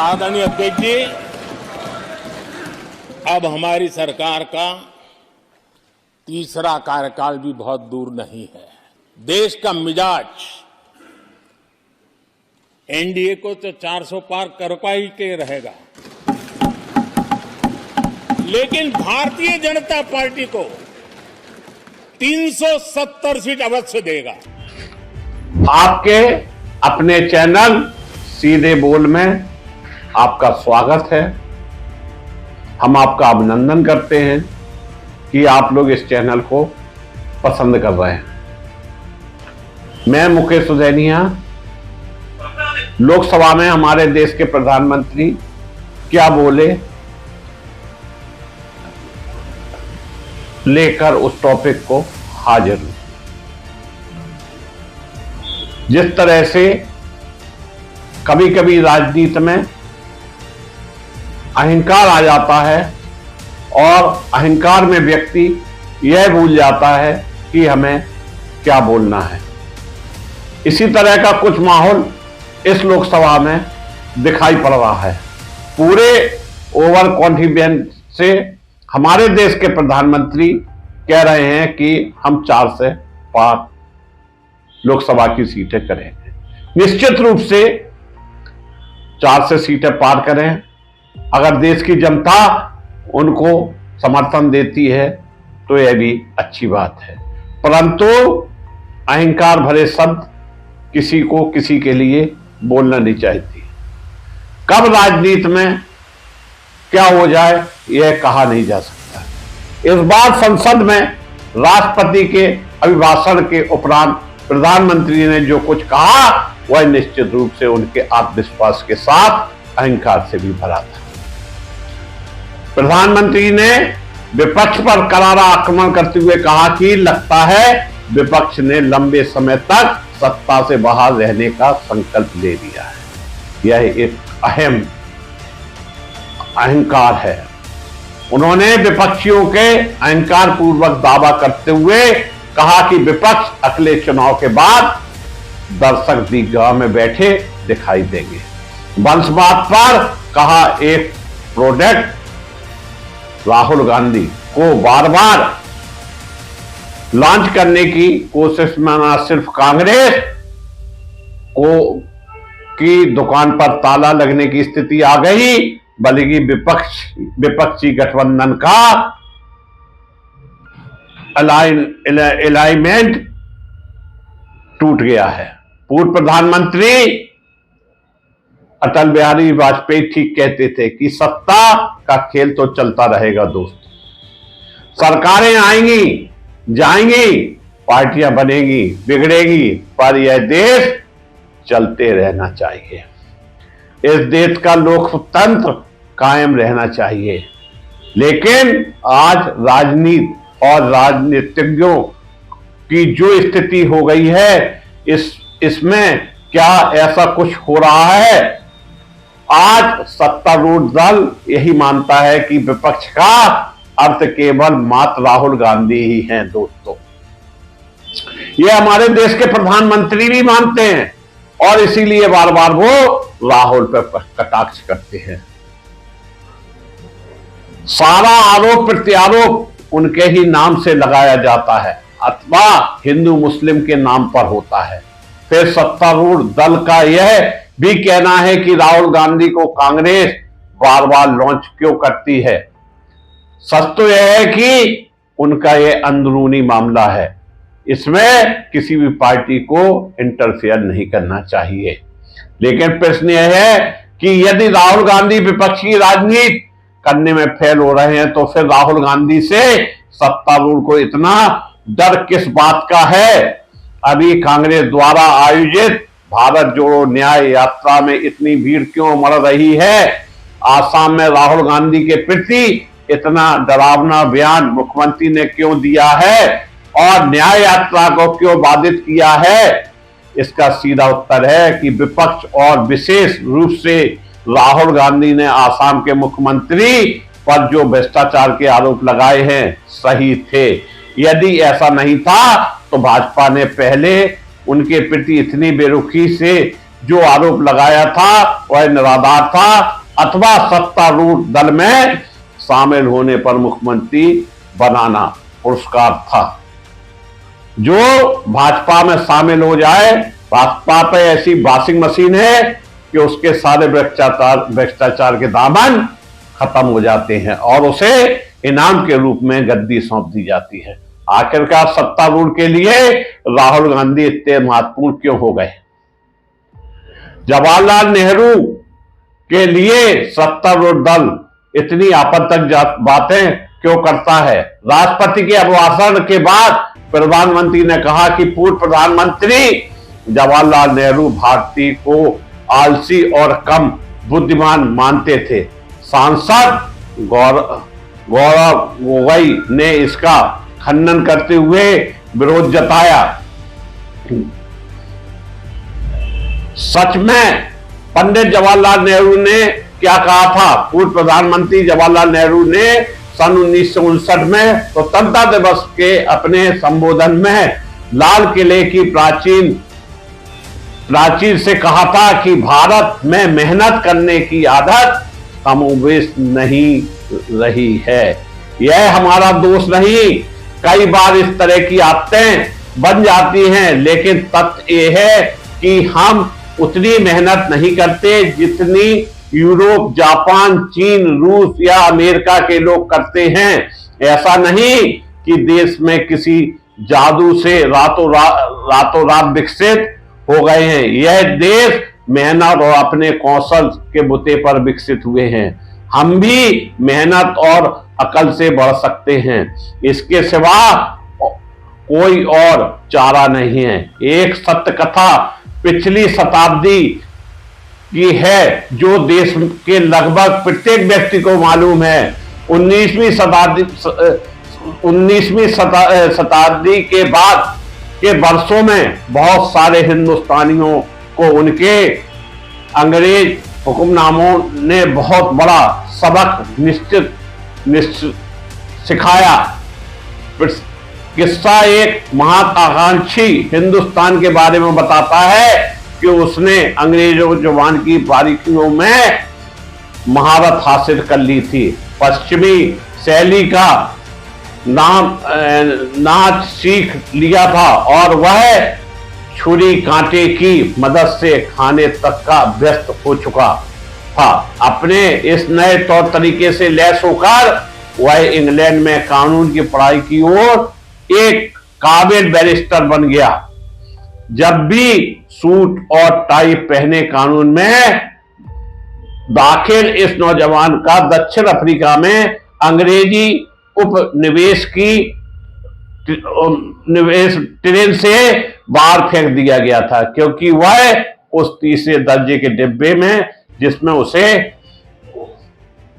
आदरणीय अध्यक्ष जी, अब हमारी सरकार का तीसरा कार्यकाल भी बहुत दूर नहीं है। देश का मिजाज एनडीए को तो 400 पार कर ही के रहेगा, लेकिन भारतीय जनता पार्टी को 370 सीट अवश्य देगा। आपके अपने चैनल सीधे बोल में आपका स्वागत है। हम आपका अभिनंदन करते हैं कि आप लोग इस चैनल को पसंद कर रहे हैं। मैं मुकेश सुजैनिया, लोकसभा में हमारे देश के प्रधानमंत्री क्या बोले लेकर उस टॉपिक को हाजिर हूं। जिस तरह से कभी कभी राजनीति में अहंकार आ जाता है और अहंकार में व्यक्ति यह भूल जाता है कि हमें क्या बोलना है, इसी तरह का कुछ माहौल इस लोकसभा में दिखाई पड़ रहा है। पूरे ओवर कॉन्फिडेंस से हमारे देश के प्रधानमंत्री कह रहे हैं कि हम 4 से 5 लोकसभा की सीटें करेंगे। निश्चित रूप से 4 से सीटें पार करें, अगर देश की जनता उनको समर्थन देती है तो यह भी अच्छी बात है, परंतु अहंकार भरे शब्द किसी को किसी के लिए बोलना नहीं चाहिए। कब राजनीति में क्या हो जाए यह कहा नहीं जा सकता। इस बार संसद में राष्ट्रपति के अभिभाषण के उपरांत प्रधानमंत्री ने जो कुछ कहा वह निश्चित रूप से उनके आत्मविश्वास के साथ अहंकार से भी भरा था। प्रधानमंत्री ने विपक्ष पर करारा आक्रमण करते हुए कहा कि लगता है विपक्ष ने लंबे समय तक सत्ता से बाहर रहने का संकल्प ले लिया है। यह एक अहम अहंकार है। उन्होंने विपक्षियों के अहंकार पूर्वक दावा करते हुए कहा कि विपक्ष अगले चुनाव के बाद दर्शक दीर्घा में बैठे दिखाई देंगे। वंशवाद पर कहा एक प्रोडक्ट राहुल गांधी को बार बार लॉन्च करने की कोशिश में न सिर्फ कांग्रेस को की दुकान पर ताला लगने की स्थिति आ गई, बल्कि विपक्षी गठबंधन का अलाइनमेंट टूट गया है। पूर्व प्रधानमंत्री अटल बिहारी वाजपेयी ठीक कहते थे कि सत्ता का खेल तो चलता रहेगा दोस्त। सरकारें आएंगी जाएंगी, पार्टियां बनेगी बिगड़ेगी, पर यह देश चलते रहना चाहिए। इस देश का लोकतंत्र कायम रहना चाहिए। लेकिन आज राजनीति और राजनीतिज्ञों की जो स्थिति हो गई है, इसमें क्या ऐसा कुछ हो रहा है? आज सत्तारूढ़ दल यही मानता है कि विपक्ष का अर्थ केवल मात्र राहुल गांधी ही हैं दोस्तों। ये हमारे देश के प्रधानमंत्री भी मानते हैं और इसीलिए बार बार वो राहुल पर कटाक्ष करते हैं। सारा आरोप प्रत्यारोप उनके ही नाम से लगाया जाता है अथवा हिंदू मुस्लिम के नाम पर होता है। फिर सत्तारूढ़ दल का यह भी कहना है कि राहुल गांधी को कांग्रेस बार बार लॉन्च क्यों करती है। सच तो यह है कि उनका यह अंदरूनी मामला है, इसमें किसी भी पार्टी को इंटरफेयर नहीं करना चाहिए। लेकिन प्रश्न यह है कि यदि राहुल गांधी विपक्षी राजनीति करने में फेल हो रहे हैं तो फिर राहुल गांधी से सत्तारूढ़ को इतना डर किस बात का है? अभी कांग्रेस द्वारा आयोजित भारत जोड़ो न्याय यात्रा में इतनी भीड़ क्यों मर रही है? आसाम में राहुल गांधी के प्रति इतना डरावना बयान मुख्यमंत्री ने क्यों दिया है और न्याय यात्रा को क्यों बाधित किया है? इसका सीधा उत्तर है कि विपक्ष और विशेष रूप से राहुल गांधी ने आसाम के मुख्यमंत्री पर जो भ्रष्टाचार के आरोप लगाए हैं सही थे। यदि ऐसा नहीं था तो भाजपा ने पहले उनके प्रति इतनी बेरुखी से जो आरोप लगाया था वह निराधार था अथवा सत्तारूढ़ दल में शामिल होने पर मुख्यमंत्री बनाना पुरस्कार था। जो भाजपा में शामिल हो जाए, भाजपा पे ऐसी वॉशिंग मशीन है कि उसके सारे भ्रष्टाचार के दामन खत्म हो जाते हैं और उसे इनाम के रूप में गद्दी सौंप दी जाती है। आखिरकार सत्तारूढ़ के लिए राहुल गांधी इतने महत्वपूर्ण क्यों हो गए? जवाहरलाल नेहरू के लिए सत्तारूढ़ दल इतनी आपत्तिजनक बातें क्यों करता है? राष्ट्रपति के अभिभाषण के बाद प्रधानमंत्री ने कहा कि पूर्व प्रधानमंत्री जवाहरलाल नेहरू भारतीय को आलसी और कम बुद्धिमान मानते थे। सांसद गौरव गोगोई ने इसका खंडन करते हुए विरोध जताया। सच में पंडित जवाहरलाल नेहरू ने क्या कहा था? पूर्व प्रधानमंत्री जवाहरलाल नेहरू ने सन 1959 में स्वतंत्रता दिवस के अपने संबोधन में लाल किले की प्राचीर से कहा था कि भारत में मेहनत करने की आदत कमोबेश नहीं रही है। यह हमारा दोष नहीं, कई बार इस तरह की आदतें बन जाती हैं, लेकिन तथ्य यह है कि हम उतनी मेहनत नहीं करते जितनी यूरोप, जापान, चीन, रूस या अमेरिका के लोग करते हैं। ऐसा नहीं कि देश में किसी जादू से रातों रात विकसित हो गए हैं। यह देश मेहनत और अपने कौशल के बुते पर विकसित हुए हैं। हम भी मेहनत और अकल से बढ़ सकते हैं, इसके सिवा कोई और चारा नहीं है। एक सत्य कथा पिछली शताब्दी की है जो देश के लगभग प्रत्येक व्यक्ति को मालूम है। 19वीं शताब्दी के बाद के वर्षों में बहुत सारे हिंदुस्तानियों को उनके अंग्रेज हुक्मनामों ने बहुत बड़ा सबक निश्चित सिखाया। किस्सा एक महत्वाकांक्षी हिंदुस्तान के बारे में बताता है कि उसने अंग्रेजों जुबान की बारीकियों में महारत हासिल कर ली थी। पश्चिमी शैली का नाच सीख लिया था और वह छुरी कांटे की मदद से खाने तक का व्यस्त हो चुका था। अपने इस नए तौर तरीके से लैस होकर वह इंग्लैंड में कानून की पढ़ाई की ओर एक काबिल बैरिस्टर बन गया। जब भी सूट और टाई पहने कानून में दाखिल इस नौजवान का दक्षिण अफ्रीका में अंग्रेजी उपनिवेश की ट्रेन से बाहर फेंक दिया गया था, क्योंकि वह उस तीसरे दर्जे के डिब्बे में जिसमें उसे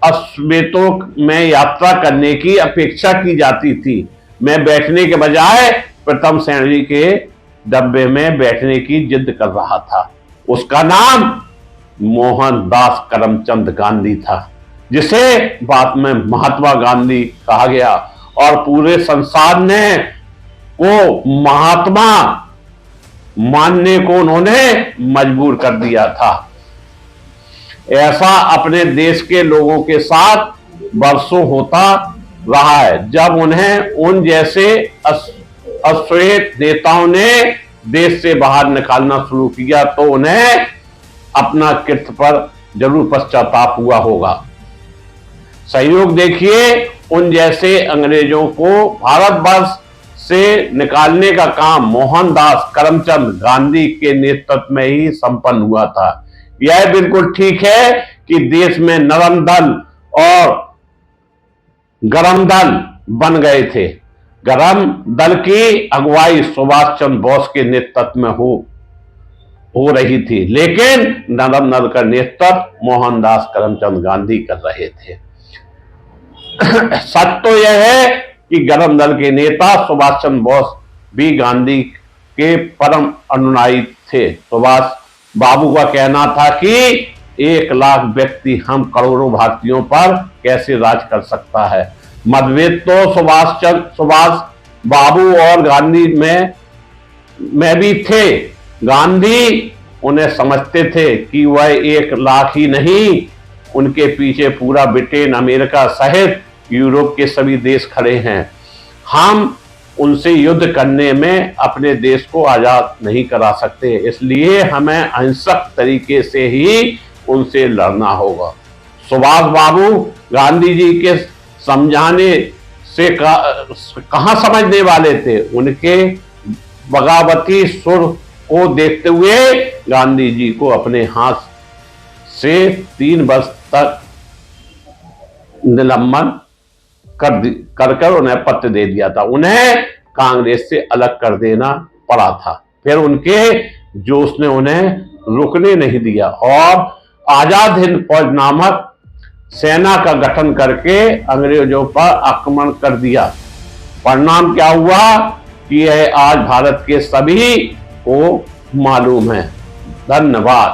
अश्वेतों में यात्रा करने की अपेक्षा की जाती थी में बैठने के बजाय प्रथम श्रेणी के डब्बे में बैठने की जिद कर रहा था। उसका नाम मोहनदास करमचंद गांधी था, जिसे बाद में महात्मा गांधी कहा गया और पूरे संसार ने को महात्मा मानने को उन्होंने मजबूर कर दिया था। ऐसा अपने देश के लोगों के साथ वर्षों होता रहा है। जब उन्हें उन जैसे अश्वेत नेताओं ने देश से बाहर निकालना शुरू किया तो उन्हें अपना कृत्य पर जरूर पश्चाताप हुआ होगा। सहयोग देखिए, उन जैसे अंग्रेजों को भारतवर्ष से निकालने का काम मोहनदास करमचंद गांधी के नेतृत्व में ही संपन्न हुआ था। यह बिल्कुल ठीक है कि देश में नरम दल और गरम दल बन गए थे। गरम दल की अगुवाई सुभाष चंद्र बोस के नेतृत्व में हो रही थी, लेकिन नरम दल का नेतृत्व मोहनदास करमचंद गांधी कर रहे थे। सच तो यह है कि गरम दल के नेता सुभाष चंद्र बोस भी गांधी के परम अनुयायी थे। सुभाष बाबू का कहना था कि 1 लाख व्यक्ति हम करोड़ों भारतीयों पर कैसे राज कर सकता है। मतभेद तो सुभाष बाबू और गांधी में भी थे। गांधी उन्हें समझते थे कि वह 1 लाख ही नहीं, उनके पीछे पूरा ब्रिटेन, अमेरिका सहित यूरोप के सभी देश खड़े हैं। हम उनसे युद्ध करने में अपने देश को आजाद नहीं करा सकते, इसलिए हमें अहिंसक तरीके से ही उनसे लड़ना होगा। सुभाष बाबू गांधी जी के समझाने से कहां समझने वाले थे। उनके बगावती सुर को देखते हुए गांधी जी को अपने हाथ से 3 वर्ष तक निलंबन कर उन्हें पत्र दे दिया था। उन्हें कांग्रेस से अलग कर देना पड़ा था। फिर उनके जोश ने उन्हें रुकने नहीं दिया और आजाद हिंद फौज नामक सेना का गठन करके अंग्रेजों पर आक्रमण कर दिया। परिणाम क्या हुआ कि यह आज भारत के सभी को मालूम है। धन्यवाद।